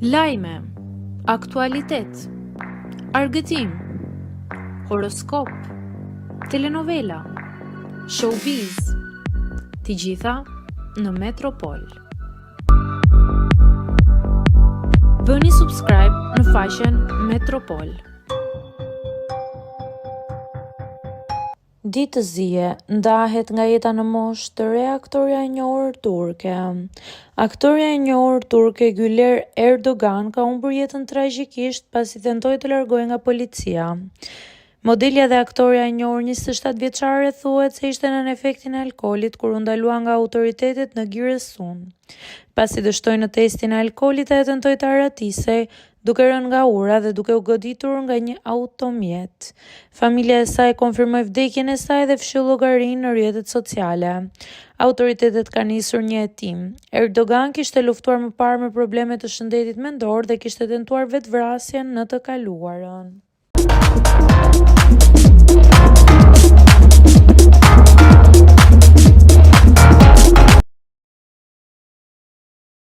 Lajme, aktualitet, argëtim, horoskop, telenovela, showbiz, të gjitha në Metropol. Bëni subscribe në faqen Metropol. Ditë zije, ndahet nga jeta në moshë të re aktoria e njohur turke. Aktoria e njohur turke Güler Erdogan ka humbur jetën tragjikisht pasi tentoi të largohej nga policia. Modelja dhe aktoria e njohur 27 vjeçare thuhet se ishte nën efektin e alkoolit kur u ndalua nga autoritetet në Giresun. Pasi dështoi në testin e alkoolit, ajo tentoi të arratisej, duke rënë nga ura dhe duke u goditur nga një automjet. Familja e saj konfirmoi vdekjen e saj dhe fshiu llogarinë në rrjetet sociale. Autoritetet kanë nisur një hetim. Erdogan kishte luftuar më parë me probleme të shëndetit mendor dhe kishte tentuar vetvrasjen në të kaluarën.